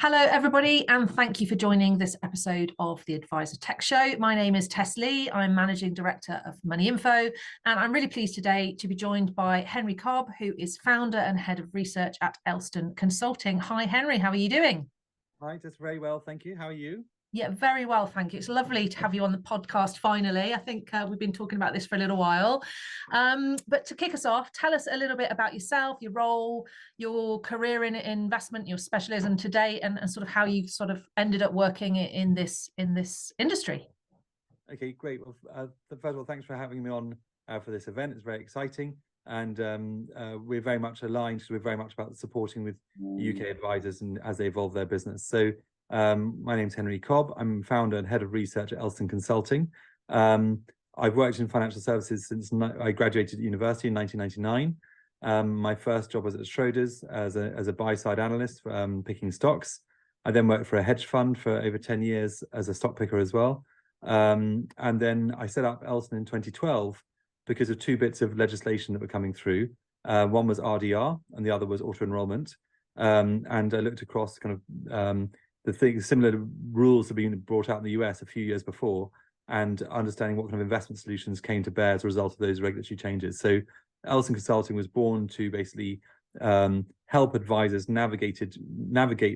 Hello, everybody, and thank you for joining this episode of the AdviserTech Show. My name is Tessa Lee. I'm Managing Director of Moneyinfo, and I'm really pleased today to be joined by Henry Cobb, who is founder and head of research at Elston Consulting. Hi, Henry. How are you doing? Hi, just very well, thank you. How are you? Yeah, very well, thank you. It's lovely to have you on the podcast finally. I think we've been talking about this for a little while. But to kick us off, tell us a little bit about yourself, your role, your career in investment, your specialism today, and sort of how you sort of ended up working in this industry. Okay, great. Well, first of all, thanks for having me on for this event. It's very exciting. And we're very much aligned. We're very much about supporting with UK advisors and as they evolve their business. So my name's Henry Cobb. I'm founder and head of research at Elston Consulting. I've worked in financial services since I graduated at university in 1999. My first job was at Schroders as a buy-side analyst, picking stocks. I then worked for a hedge fund for over 10 years as a stock picker as well. And then I set up Elston in 2012 because of two bits of legislation that were coming through. One was RDR and the other was auto enrolment. And I looked across kind of similar rules have been brought out in the US a few years before, and understanding what kind of investment solutions came to bear as a result of those regulatory changes. So Elston Consulting was born to basically help advisors navigate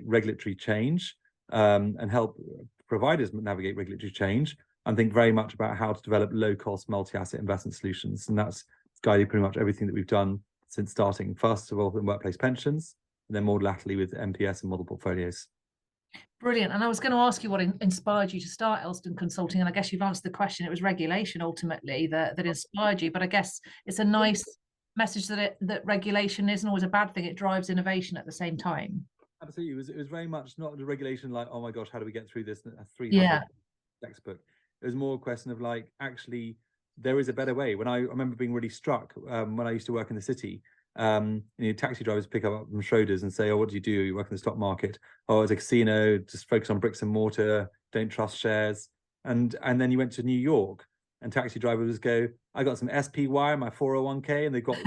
regulatory change and help providers navigate regulatory change, and think very much about how to develop low-cost multi-asset investment solutions. And that's guided pretty much everything that we've done since starting, first of all in workplace pensions, and then more latterly with MPS and model portfolios. Brilliant. And I was going to ask you what inspired you to start Elston Consulting, and I guess you've answered the question. It was regulation ultimately that inspired you, but I guess it's a nice message that regulation isn't always a bad thing. It drives innovation at the same time. Absolutely. It was very much not a regulation like, oh my gosh, how do we get through this 300 textbook? It was more a question of like, actually, there is a better way. When I remember being really struck when I used to work in the city, taxi drivers pick up from Schroders and say, oh, what do? You work in the stock market? Oh, it's a casino, just focus on bricks and mortar, don't trust shares. And then you went to New York and taxi drivers go, I got some SPY in my 401k, and they got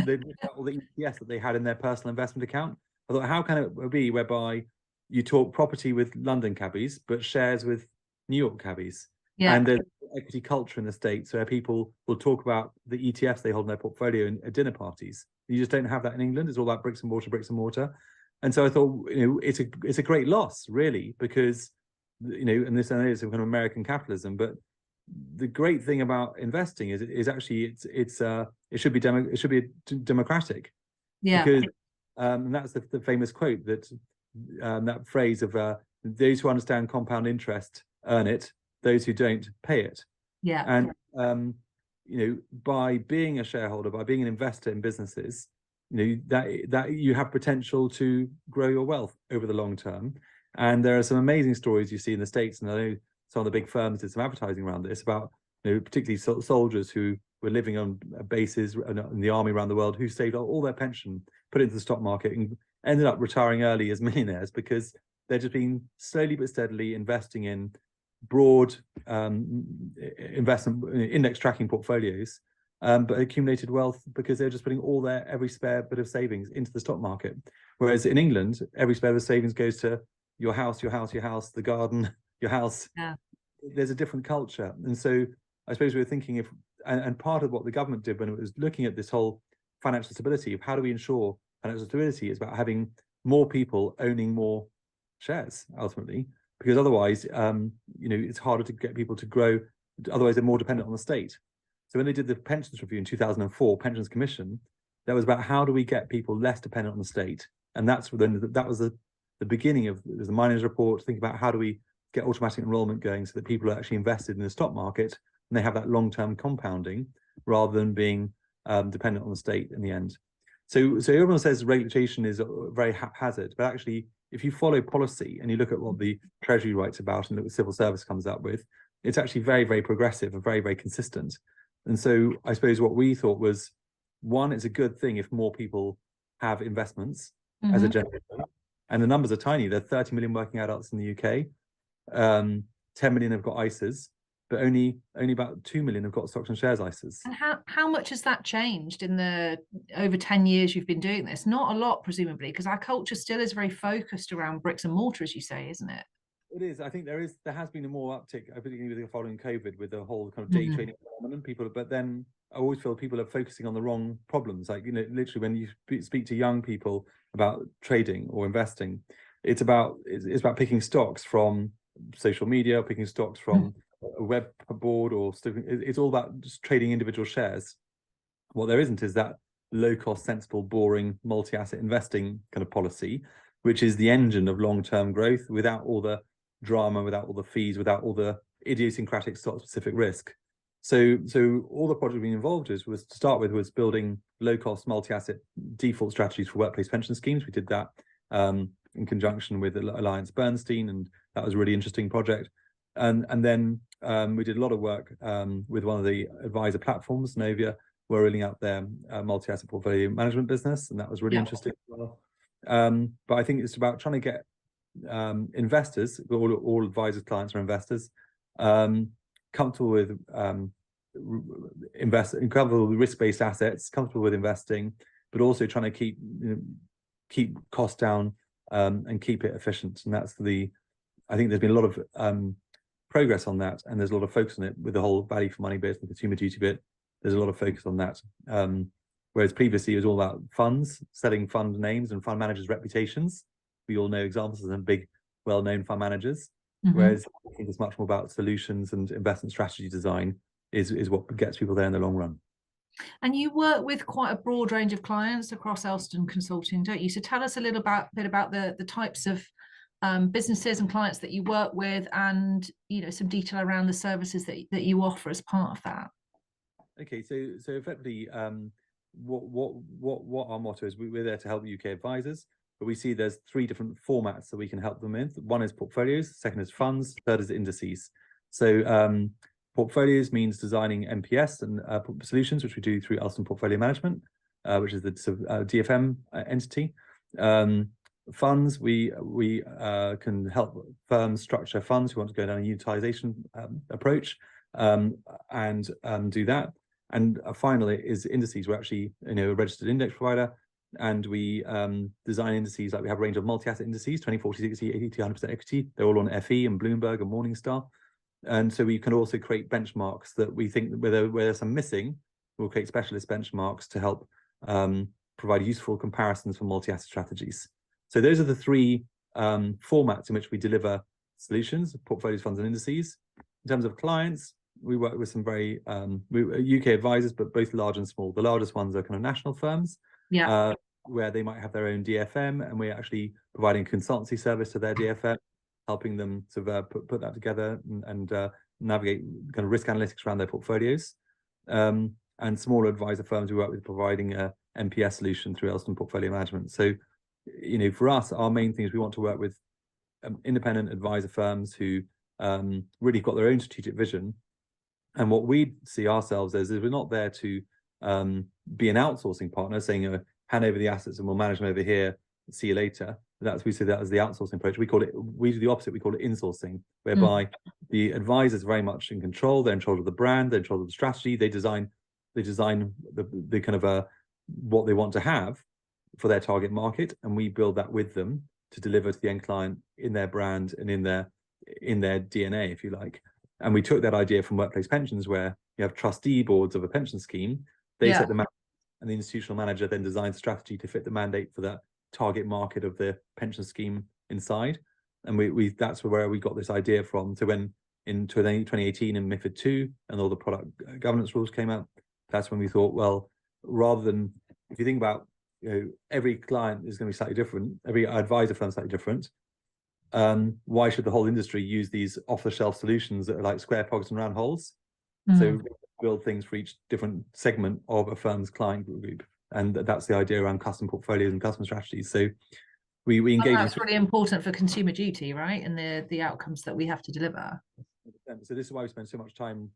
all the ETFs that they had in their personal investment account. I thought, how can it be whereby you talk property with London cabbies, but shares with New York cabbies? Yeah. And there's equity culture in the States where people will talk about the ETFs they hold in their portfolio at dinner parties. You just don't have that in England. It's all about bricks and mortar. And so I thought, it's a great loss, really, because, and this I know is some kind of American capitalism, but the great thing about investing is actually it should be democratic. Yeah. Because and that's the famous quote that phrase of those who understand compound interest earn it, those who don't pay it. Yeah. And by being a shareholder, by being an investor in businesses, that you have potential to grow your wealth over the long term. And there are some amazing stories you see in the States, and I know some of the big firms did some advertising around this about particularly soldiers who were living on bases in the army around the world, who saved all their pension, put it into the stock market, and ended up retiring early as millionaires because they're just been slowly but steadily investing in broad investment index tracking portfolios, but accumulated wealth because they're just putting every spare bit of savings into the stock market. Whereas in England, every spare bit of savings goes to your house, the garden, your house. Yeah. There's a different culture. And so I suppose we were thinking and part of what the government did when it was looking at this whole financial stability of how do we ensure financial stability is about having more people owning more shares ultimately, because otherwise, it's harder to get people to grow. Otherwise, they're more dependent on the state. So when they did the pensions review in 2004, Pensions Commission, that was about how do we get people less dependent on the state, and that was the beginning of the Miners Report. Think about how do we get automatic enrolment going so that people are actually invested in the stock market and they have that long-term compounding rather than being dependent on the state in the end. So everyone says regulation is very haphazard, but actually, if you follow policy and you look at what the Treasury writes about and look what civil service comes up with, it's actually very, very progressive and very, very consistent. And so I suppose what we thought was, one, it's a good thing if more people have investments as a general, and the numbers are tiny. There are 30 million working adults in the UK. 10 million have got ISAs. but only about 2 million have got stocks and shares ISAs. And how much has that changed in the over 10 years you've been doing this? Not a lot, presumably, because our culture still is very focused around bricks and mortar, as you say, isn't it? It is. I think there has been a more uptick, particularly with following COVID, with the whole kind of day trading phenomenon. People, but then I always feel people are focusing on the wrong problems. Like, literally when you speak to young people about trading or investing, it's about picking stocks from social media, picking stocks from a web board, or it's all about just trading individual shares. What there isn't is that low-cost, sensible, boring, multi-asset investing kind of policy, which is the engine of long-term growth, without all the drama, without all the fees, without all the idiosyncratic stock-specific risk. So all the project being involved was building low-cost multi-asset default strategies for workplace pension schemes. We did that in conjunction with Alliance Bernstein, and that was a really interesting project. And then we did a lot of work with one of the advisor platforms, Novia, were rolling out their multi-asset portfolio management business, and that was really interesting as well. But I think it's about trying to get investors, all advisors, clients are investors, comfortable with comfortable with risk-based assets, comfortable with investing, but also trying to keep costs down and keep it efficient. And I think there's been a lot of progress on that, and there's a lot of focus on it with the whole value for money bit and consumer duty bit. There's a lot of focus on that. Whereas previously it was all about funds, selling fund names and fund managers' reputations. We all know examples of them, big, well-known fund managers. Whereas I think it's much more about solutions, and investment strategy design is what gets people there in the long run. And you work with quite a broad range of clients across Elston Consulting, don't you? So tell us a little bit about the types of businesses and clients that you work with, and some detail around the services that you offer as part of that. Okay, so effectively, what our motto is, we're there to help UK advisors, but we see there's 3 different formats that we can help them with. One is portfolios, second is funds, third is indices. So portfolios means designing MPS and solutions, which we do through Elston Portfolio Management, which is the DFM entity. Funds, we can help firms structure funds who want to go down a unitization approach, and do that. And finally is indices. We're actually a registered index provider, and we design indices. Like, we have a range of multi-asset indices, 20, 40, 60, 80 to 100% equity. They're all on FE and Bloomberg and Morningstar. And so we can also create benchmarks that we think where there's some missing, we'll create specialist benchmarks to help provide useful comparisons for multi-asset strategies. So those are the 3 formats in which we deliver solutions: portfolios, funds, and indices. In terms of clients, we work with some very UK advisors, but both large and small. The largest ones are kind of national firms, where they might have their own DFM, and we're actually providing consultancy service to their DFM, helping them sort of put that together and navigate kind of risk analytics around their portfolios. And smaller advisor firms, we work with providing a MPS solution through Elston Portfolio Management. So, for us, our main thing is we want to work with independent advisor firms who really got their own strategic vision. And what we see ourselves as is we're not there to be an outsourcing partner, saying, hand over the assets and we'll manage them over here, see you later. We see that as the outsourcing approach. We do the opposite. We call it insourcing, whereby the advisor is very much in control. They're in control of the brand, they're in control of the strategy. They design the kind of what they want to have for their target market, and we build that with them to deliver to the end client in their brand and in their DNA, if you like. And we took that idea from workplace pensions, where you have trustee boards of a pension scheme. They set the mandate, and the institutional manager then designs strategy to fit the mandate for that target market of the pension scheme inside. And that's where we got this idea from. So when in 2018 and MiFID II and all the product governance rules came out, that's when we thought, well, rather than, if you think about, every client is going to be slightly different, every advisor firm is slightly different. Why should the whole industry use these off-the-shelf solutions that are like square pegs and round holes? So build things for each different segment of a firm's client group, and that's the idea around custom portfolios and custom strategies. So we engage. That's really important for consumer duty, right? And the outcomes that we have to deliver. So this is why we spend so much time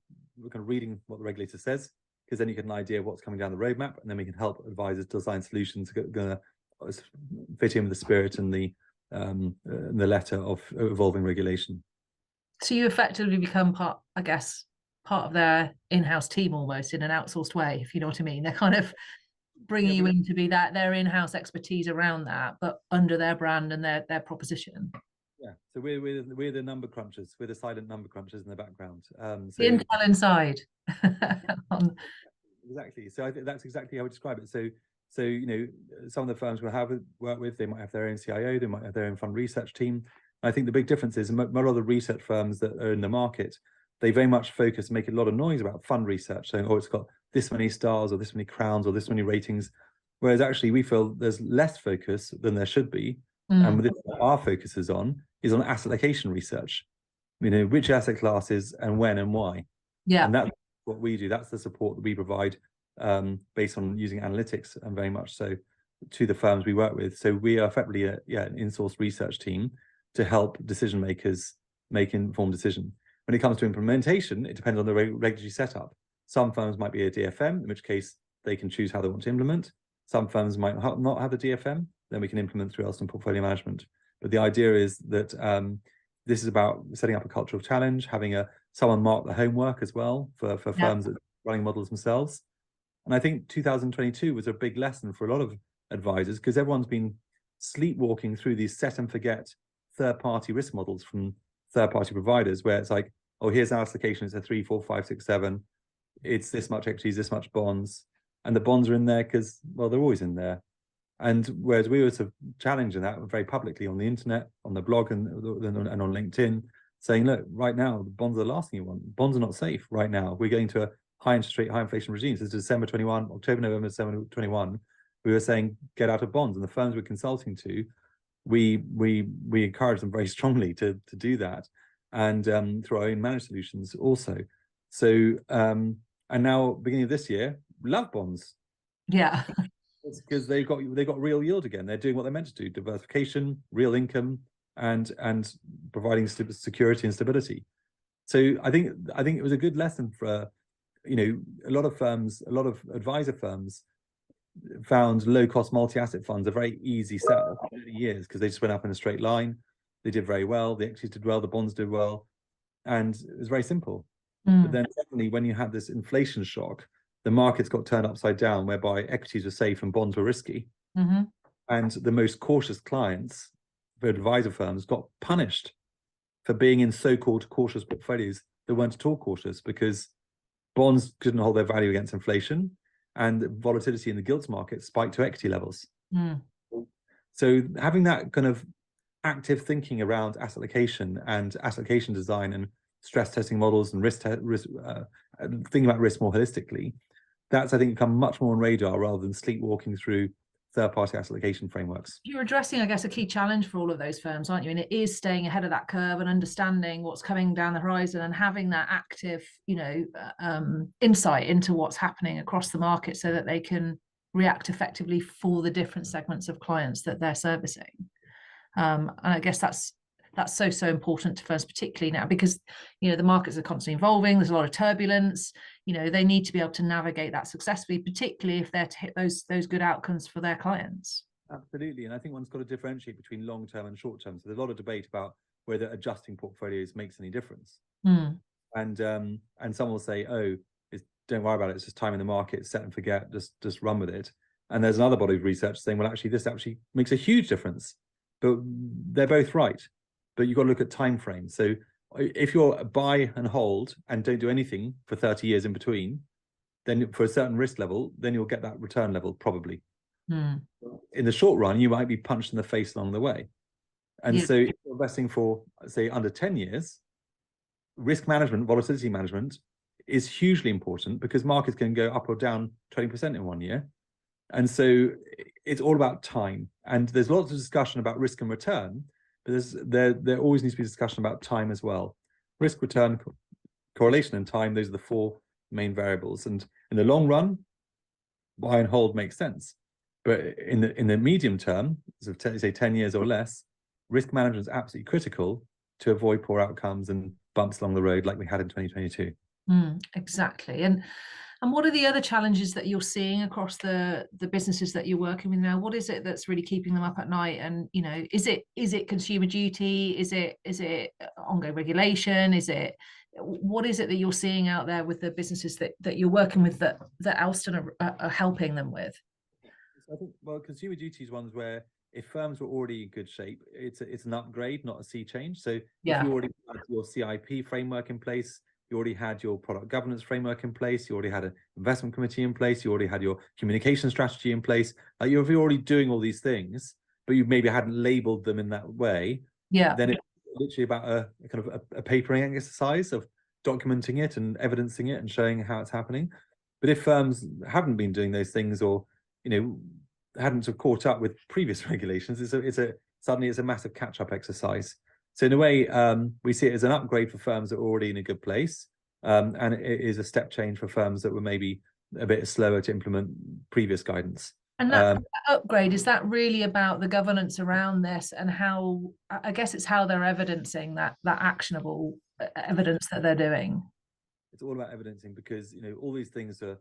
kind of reading what the regulator says, because then you get an idea of what's coming down the roadmap, and then we can help advisors design solutions that are going to fit in with the spirit and the letter of evolving regulation. So you effectively become part of their in-house team almost, in an outsourced way, if you know what I mean. They're kind of bringing you in to be their in-house expertise around that, but under their brand and their proposition. Yeah, so we're the number crunchers. We're the silent number crunchers in the background. So the intel inside. Exactly. So I think that's exactly how I describe it. So you know, some of the firms we'll work with, they might have their own CIO, they might have their own fund research team. I think the big difference is a lot of the research firms that are in the market, they very much focus, make a lot of noise about fund research, saying, oh, it's got this many stars or this many crowns or this many ratings. Whereas actually we feel there's less focus than there should be. And what our focus is on asset allocation research. You know, which asset classes and when and why. Yeah. And that's what we do. That's the support that we provide based on using analytics, and very much so to the firms we work with. So we are effectively an in-source research team to help decision makers make informed decision. When it comes to implementation, it depends on the regulatory setup. Some firms might be a DFM, in which case they can choose how they want to implement. Some firms might not have a DFM, then we can implement through Elston Portfolio Management. But the idea is that this is about setting up a cultural challenge, having someone mark the homework as well for firms that are running models themselves. And I think 2022 was a big lesson for a lot of advisors, because everyone's been sleepwalking through these set and forget third-party risk models from third-party providers, where it's like, oh, here's our allocation, it's a 3, 4, 5, 6, 7. It's this much equities, this much bonds. And the bonds are in there because, well, they're always in there. And whereas we were sort of challenging that very publicly on the internet, on the blog and on LinkedIn, saying, look, right now, the bonds are the last thing you want. Bonds are not safe right now. We're going to a high interest rate, high inflation regime. Since December 21, October, November, December 21, we were saying, get out of bonds. And the firms we're consulting to, we encourage them very strongly to do that. And through our own managed solutions also. So, and now beginning of this year, love bonds. Yeah. It's because they got real yield again. They're doing what they're meant to do: diversification, real income, and providing security and stability. So I think it was a good lesson for, you know, a lot of firms, a lot of advisor firms found low-cost multi-asset funds a very easy sell for 30 years because they just went up in a straight line. They did very well. The equities did well. The bonds did well, and it was very simple. But then suddenly, when you had this inflation shock, the markets got turned upside down, whereby equities were safe and bonds were risky. And the most cautious clients for advisor firms got punished for being in so-called cautious portfolios that weren't at all cautious, because bonds couldn't hold their value against inflation, and volatility in the gilts market spiked to equity levels. So having that kind of active thinking around asset allocation and asset allocation design and stress testing models and thinking about risk more holistically, that's, I think, become much more on radar rather than sleepwalking through third-party asset allocation frameworks. You're addressing, I guess, a key challenge for all of those firms, aren't you? And it is staying ahead of that curve and understanding what's coming down the horizon and having that active, you know, insight into what's happening across the market so that they can react effectively for the different segments of clients that they're servicing. And I guess that's so important to firms, particularly now, because, you know, the markets are constantly evolving. There's a lot of turbulence. You know, they need to be able to navigate that successfully, particularly if they're to hit those good outcomes for their clients. Absolutely. And I think one's got to differentiate between long term and short term. So there's a lot of debate about whether adjusting portfolios makes any difference. And some will say, oh, don't worry about it, it's just time in the market, set and forget, just run with it. And there's another body of research saying, well, actually, this actually makes a huge difference. But they're both right. But you've got to look at time frames. So if you're buy and hold and don't do anything for 30 years in between, then for a certain risk level, then you'll get that return level probably. In the short run, you might be punched in the face along the way. And so if you're investing for, say, under 10 years, risk management, volatility management is hugely important, because markets can go up or down 20% in 1 year. And so it's all about time. And there's lots of discussion about risk and return, but there always needs to be discussion about time as well. Risk, return, correlation, and time, those are the four main variables. And in the long run, buy and hold makes sense. But in the medium term, so say 10 years or less, risk management is absolutely critical to avoid poor outcomes and bumps along the road like we had in 2022. Exactly. And what are the other challenges that you're seeing across the businesses that you're working with now? What is it that's really keeping them up at night? And, you know, is it consumer duty? Is it ongoing regulation? What is it that you're seeing out there with the businesses that you're working with that Elston are helping them with? I think, well, consumer duty is ones where if firms were already in good shape, it's an upgrade, not a sea change. So if you already had your CIP framework in place, you already had your product governance framework in place, you already had an investment committee in place, you already had your communication strategy in place, you're already doing all these things, but you maybe hadn't labeled them in that way, then it's literally about a kind of a papering exercise of documenting it and evidencing it and showing how it's happening. But if firms haven't been doing those things, or hadn't sort of caught up with previous regulations, suddenly it's a massive catch-up exercise. So in a way, we see it as an upgrade for firms that are already in a good place, and it is a step change for firms that were maybe a bit slower to implement previous guidance. And that upgrade, is that really about the governance around this, and how, I guess it's how they're evidencing that actionable evidence that they're doing? It's all about evidencing, because all these things are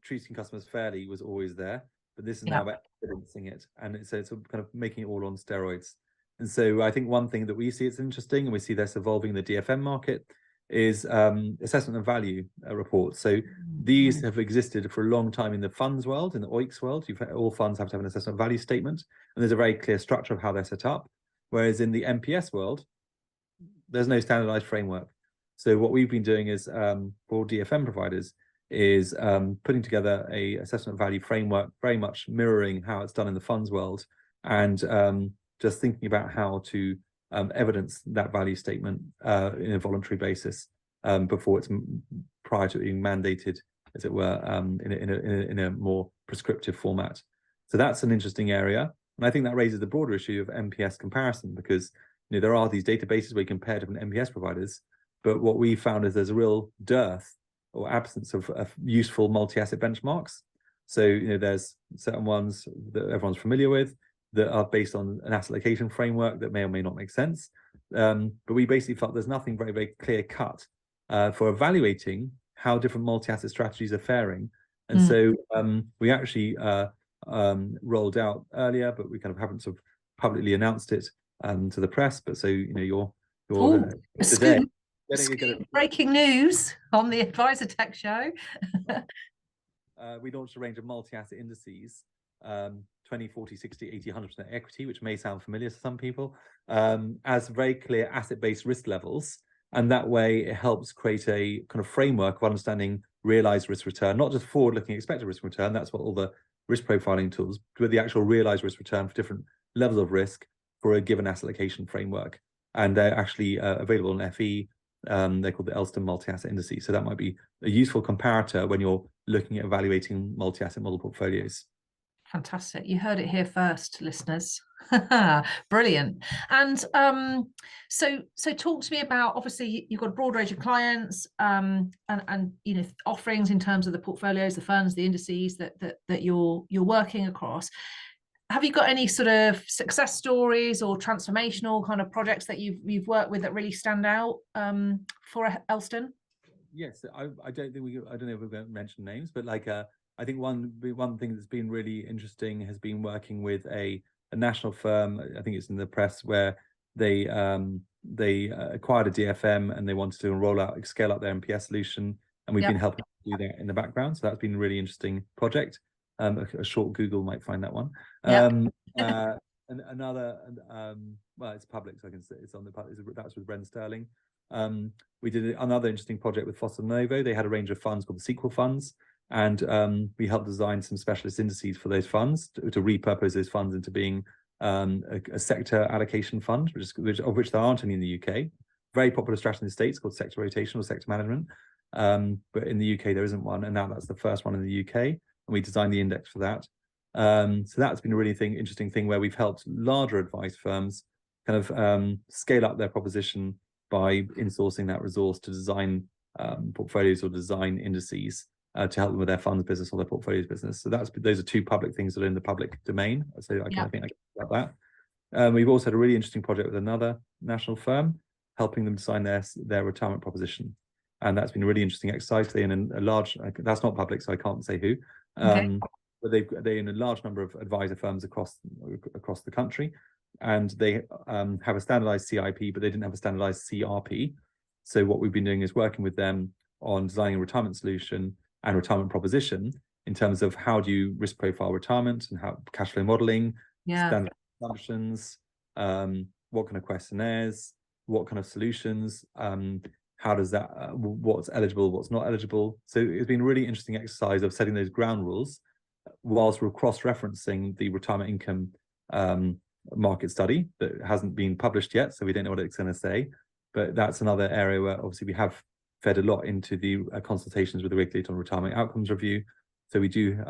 treating customers fairly was always there, but this is now about evidencing it, and it's kind of making it all on steroids. And so I think one thing that we see it's interesting, and we see this evolving in the DFM market, is assessment of value reports. So these have existed for a long time in the funds world, in the OICs world. All funds have to have an assessment value statement, and there's a very clear structure of how they're set up. Whereas in the MPS world, there's no standardized framework. So what we've been doing is, for DFM providers, is putting together a assessment value framework, very much mirroring how it's done in the funds world, and just thinking about how to evidence that value statement in a voluntary basis before it's prior to being mandated, as it were, in a more prescriptive format. So that's an interesting area, and I think that raises the broader issue of MPS comparison, because there are these databases where you compare different MPS providers, but what we found is there's a real dearth or absence of useful multi-asset benchmarks. So there's certain ones that everyone's familiar with that are based on an asset allocation framework that may or may not make sense. But we basically felt there's nothing very, very clear cut for evaluating how different multi-asset strategies are faring. And so we actually rolled out earlier, but we kind of haven't sort of publicly announced it to the press. But so you're today. Breaking news on the AdviserTech Show. We launched a range of multi-asset indices, 20, 40, 60, 80, 100% equity, which may sound familiar to some people, as very clear asset-based risk levels. And that way it helps create a kind of framework of understanding realized risk return, not just forward-looking expected risk return. That's what all the risk profiling tools, but the actual realized risk return for different levels of risk for a given asset allocation framework. And they're actually available in FE. They're called the Elston multi-asset indices. So that might be a useful comparator when you're looking at evaluating multi-asset model portfolios. Fantastic. You heard it here first, listeners. Brilliant. And so talk to me about, obviously you've got a broad range of clients, and offerings in terms of the portfolios, the funds, the indices that you're working across. Have you got any sort of success stories or transformational kind of projects that you've worked with that really stand out for Elston? Yes, I don't know if we're going to mention names, but I think one thing that's been really interesting has been working with a national firm. I think it's in the press, where they acquired a DFM and they wanted to scale up their MPS solution, and we've been helping do that in the background. So that's been a really interesting project. A short Google might find that one. And another, well, it's public, so I can say it's on the public. That's with Ren Sterling. We did another interesting project with Foster Novo. They had a range of funds called the sequel funds, and we helped design some specialist indices for those funds to repurpose those funds into being a sector allocation fund, of which there aren't any in the UK. Very popular strategy in the States called sector rotation or sector management, but in the UK there isn't one, and now that's the first one in the UK. And we designed the index for that. So that's been a really interesting thing, where we've helped larger advice firms kind of scale up their proposition by insourcing that resource to design portfolios or design indices to help them with their funds business or their portfolios business. So those are two public things that are in the public domain. So I think I can talk about that. We've also had a really interesting project with another national firm, helping them design their retirement proposition. And that's been a really interesting exercise. They're in a large, that's not public, so I can't say who. But they're in a large number of advisor firms across the country, and they have a standardized CIP, but they didn't have a standardized CRP. So what we've been doing is working with them on designing a retirement solution and retirement proposition in terms of how do you risk profile retirement and how cash flow modeling, standard assumptions, what kind of questionnaires, what kind of solutions, how does that, what's eligible, what's not eligible. So it's been a really interesting exercise of setting those ground rules whilst we're cross-referencing the retirement income market study that hasn't been published yet, so we don't know what it's going to say. But that's another area where obviously we have fed a lot into the consultations with the regulator on retirement outcomes review. So we do,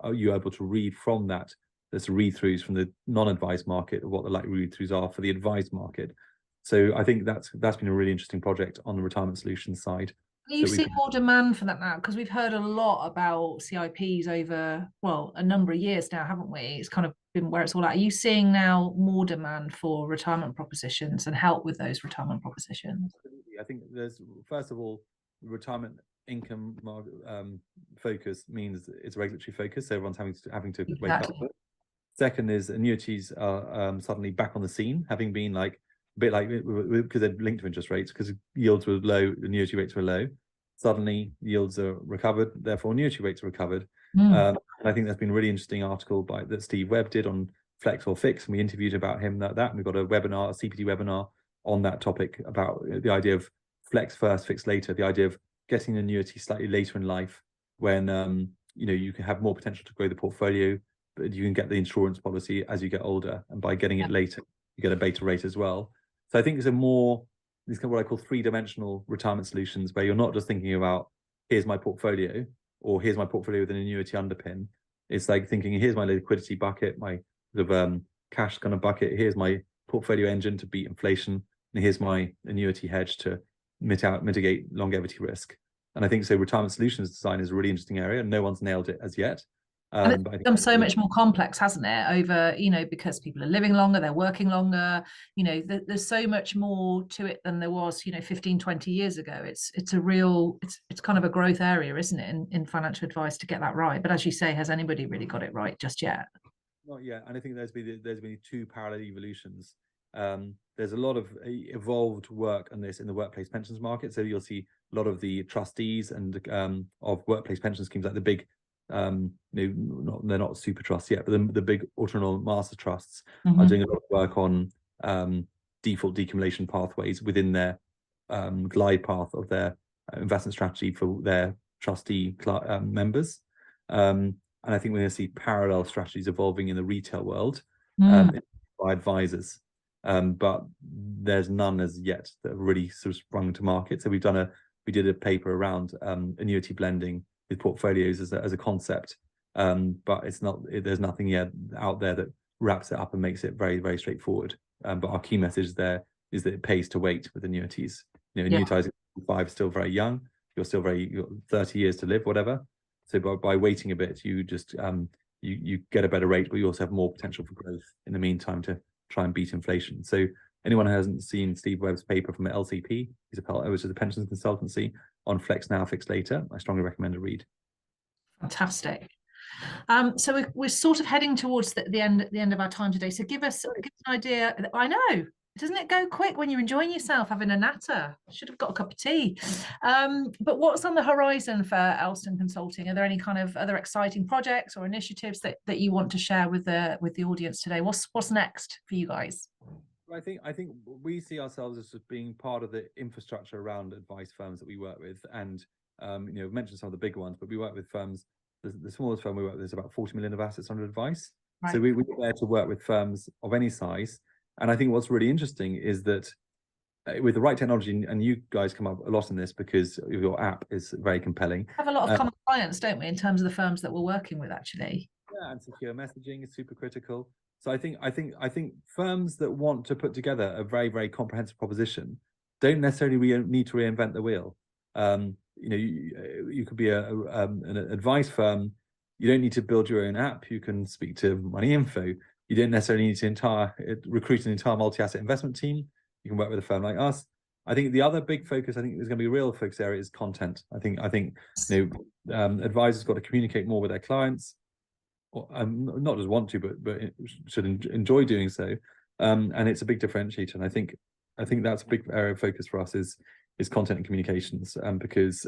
are you able to read from that? There's read-throughs from the non-advised market of what the likely read-throughs are for the advised market. So I think that's been a really interesting project on the retirement solutions side. Are you seeing more demand for that now? Because we've heard a lot about CIPs over, well, a number of years now, haven't we? It's kind of been where it's all at. Are you seeing now more demand for retirement propositions and help with those retirement propositions? I think there's, first of all, retirement income focus means it's regulatory focus, so everyone's having to wake up. Second is annuities are suddenly back on the scene, having been like a bit like, because they're linked to interest rates, because yields were low, annuity rates were low. Suddenly yields are recovered, therefore annuity rates are recovered. And I think there's been a really interesting article that Steve Webb did on Flex or Fix, and we interviewed about him that, and we've got a webinar, a CPD webinar on that topic about the idea of flex first, fix later, the idea of getting an annuity slightly later in life when you can have more potential to grow the portfolio, but you can get the insurance policy as you get older, and by getting it later, you get a beta rate as well. So I think it's these kind of what I call three-dimensional retirement solutions, where you're not just thinking about here's my portfolio or here's my portfolio with an annuity underpin. It's like thinking here's my liquidity bucket, my sort of cash kind of bucket. Here's my portfolio engine to beat inflation, and here's my annuity hedge to mitigate longevity risk. And I think so. Retirement solutions design is a really interesting area, and no one's nailed it as yet. And it's become so much more complex, hasn't it? Over, because people are living longer, they're working longer, there's so much more to it than there was, 15, 20 years ago. It's kind of a growth area, isn't it, in financial advice to get that right. But as you say, has anybody really got it right just yet? Not yet. And I think there's been two parallel evolutions. There's a lot of evolved work on this in the workplace pensions market. So you'll see a lot of the trustees and of workplace pension schemes, like the big, they're not super trusts yet, but the big autonomous master trusts are doing a lot of work on default decumulation pathways within their glide path of their investment strategy for their trustee members. And I think we're going to see parallel strategies evolving in the retail world by advisors. But there's none as yet that have really sort of sprung to market. So we did a paper around annuity blending with portfolios as a concept, but there's nothing yet out there that wraps it up and makes it very, very straightforward. But our key message there is that it pays to wait with annuities. Annuitizing 5 is still very young. You're 30 years to live, whatever. So by waiting a bit, you just you get a better rate, but you also have more potential for growth in the meantime to try and beat inflation. So anyone who hasn't seen Steve Webb's paper from the LCP, which is a pensions consultancy, on Flex Now, Fix Later, I strongly recommend a read. Fantastic. So we're sort of heading towards the end of our time today. So give us an idea. I know, doesn't it go quick when you're enjoying yourself, having a natter? Should have got a cup of tea. But what's on the horizon for Elston Consulting? Are there any kind of other exciting projects or initiatives that you want to share with the audience today? What's next for you guys? I think we see ourselves as just being part of the infrastructure around advice firms that we work with, and we've mentioned some of the bigger ones, but we work with firms. The smallest firm we work with is about 40 million of assets under advice. Right. So we're there to work with firms of any size. And I think what's really interesting is that with the right technology, and you guys come up a lot in this because your app is very compelling. We have a lot of common clients, don't we, in terms of the firms that we're working with, actually. Yeah, and secure messaging is super critical. So I think firms that want to put together a very, very comprehensive proposition don't necessarily need to reinvent the wheel. You could be an advice firm. You don't need to build your own app. You can speak to Moneyinfo. You don't necessarily need to recruit an entire multi-asset investment team. You can work with a firm like us. I think the other big focus, I think there's going to be a real focus area, is content. I think advisors got to communicate more with their clients. Not just want to, but should enjoy doing so. and it's a big differentiator. And I think that's a big area of focus for us is content and communications, because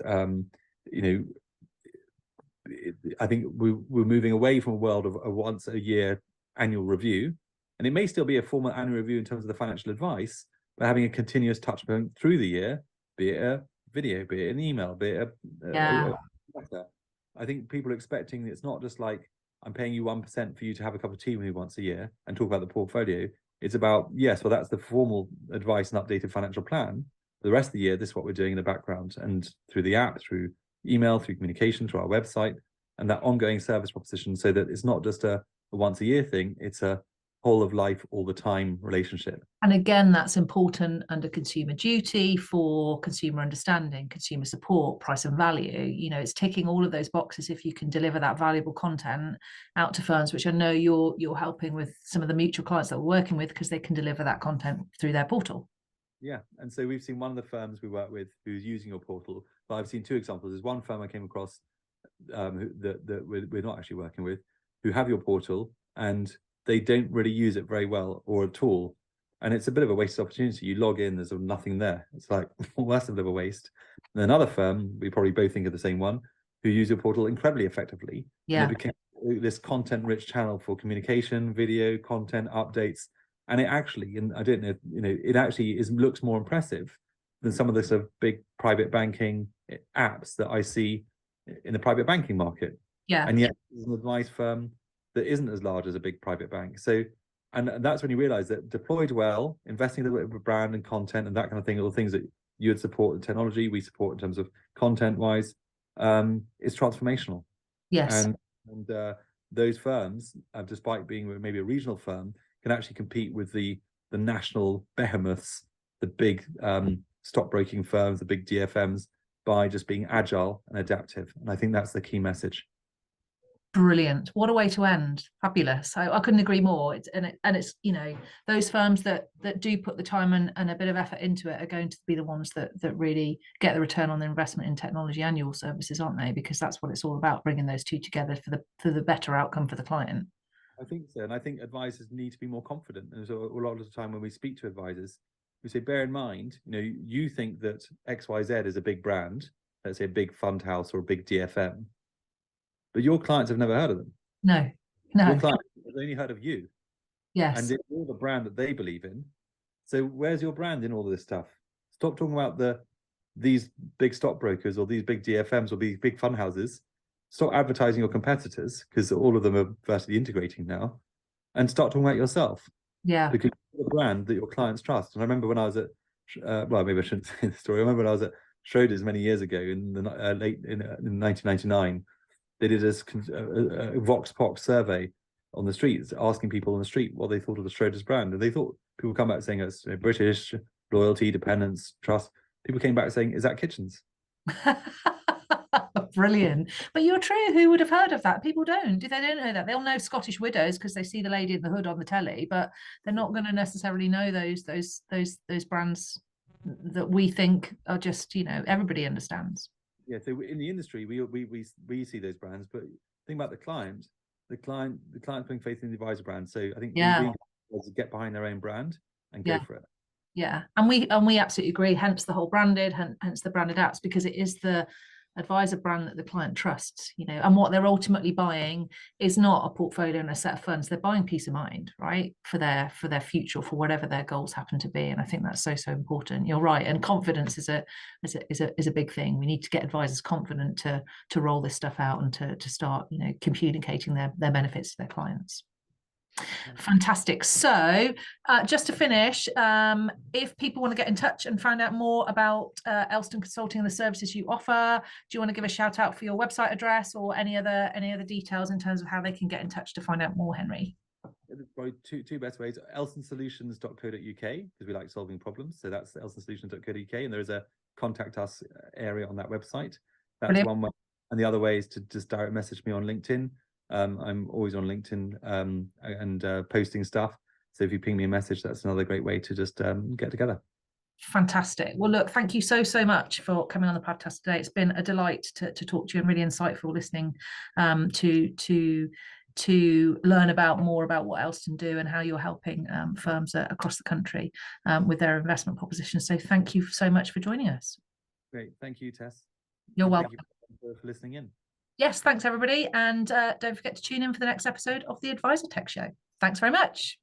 I think we're moving away from a world of a once a year annual review, and it may still be a formal annual review in terms of the financial advice, but having a continuous touch point through the year, be it a video, be it an email, be it a letter. I think people are expecting it's not just like, I'm paying you 1% for you to have a cup of tea with me once a year and talk about the portfolio. It's about, yes, well, that's the formal advice and updated financial plan. For the rest of the year, this is what we're doing in the background, and through the app, through email, through communication, through our website, and that ongoing service proposition, so that it's not just a once a year thing, it's a whole of life, all the time relationship. And again, that's important under consumer duty for consumer understanding, consumer support, price and value. You know, it's ticking all of those boxes if you can deliver that valuable content out to firms, which I know you're helping with some of the mutual clients that we're working with, because they can deliver that content through their portal. Yeah, and so we've seen one of the firms we work with who's using your portal, but I've seen two examples. There's one firm I came across that we're not actually working with, who have your portal and they don't really use it very well or at all, and it's a bit of a wasted opportunity. You log in, there's sort of nothing there. It's like, well, that's a bit of a waste. And another firm, we probably both think of the same one, who use your portal incredibly effectively. Yeah, and it became this content-rich channel for communication, video, content, updates. And it actually, and I don't know, it actually looks more impressive than some of the sort of big private banking apps that I see in the private banking market. yeah. And yet, it's an advice firm that isn't as large as a big private bank. So, and that's when you realize that deployed well, investing a little bit of brand and content and that kind of thing, all the things that you would support the technology, we support in terms of content-wise, is transformational. Yes. And those firms, despite being maybe a regional firm, can actually compete with the national behemoths, the big stockbroking firms, the big DFMs, by just being agile and adaptive. And I think that's the key message. Brilliant. What a way to end. Fabulous. I couldn't agree more. It's those firms that do put the time and a bit of effort into it are going to be the ones that really get the return on their investment in technology and your services, aren't they? Because that's what it's all about, bringing those two together for the better outcome for the client. I think so. And I think advisors need to be more confident. And so a lot of the time when we speak to advisors, we say, bear in mind, you think that XYZ is a big brand, let's say a big fund house or a big DFM, but your clients have never heard of them. No. Your clients have only heard of you. Yes. And it's all the brand that they believe in. So where's your brand in all of this stuff? Stop talking about these big stockbrokers or these big DFMs or these big fund houses. Stop advertising your competitors, because all of them are vertically integrating now, and start talking about yourself. Yeah. Because you're the brand that your clients trust. And I remember when I was at, well, maybe I shouldn't say the story. I remember when I was at Schroders many years ago in the in 1999. They did a Vox Pop survey on the streets, asking people on the street what they thought of the Schroders brand. And they thought, people come back saying it's British, loyalty, dependence, trust. People came back saying, is that kitchens? Brilliant. But you're true. Who would have heard of that? People don't. They don't know that. They'll know Scottish Widows because they see the lady in the hood on the telly, but they're not going to necessarily know those brands that we think are just, everybody understands. Yeah, so in the industry, we see those brands, but think about the client putting faith in the advisor brand. So I think get behind their own brand and go for it. Yeah, and we absolutely agree. Hence the whole branded, hence the branded apps, because it is the advisor brand that the client trusts, and what they're ultimately buying is not a portfolio and a set of funds. They're buying peace of mind, right, for their future, for whatever their goals happen to be. And I think that's so important. You're right, and confidence is a big thing. We need to get advisors confident to roll this stuff out and to start communicating their benefits to their clients. Fantastic. So just to finish, if people want to get in touch and find out more about Elston Consulting and the services you offer, do you want to give a shout out for your website address or any other details in terms of how they can get in touch to find out more, Henry? Probably two best ways. Elstonsolutions.co.uk, because we like solving problems. So that's elstonsolutions.co.uk, and there is a contact us area on that website. That's Brilliant. One way. And the other way is to just direct message me on LinkedIn. I'm always on LinkedIn and posting stuff. So if you ping me a message, that's another great way to just get together. Fantastic. Well, look, thank you so much for coming on the podcast today. It's been a delight to talk to you and really insightful listening to to learn more about what Elston do and how you're helping firms across the country with their investment propositions. So thank you so much for joining us. Great. Thank you, Tess. You're welcome. Thank you for listening in. Yes, thanks everybody. And don't forget to tune in for the next episode of the AdviserTech Show. Thanks very much.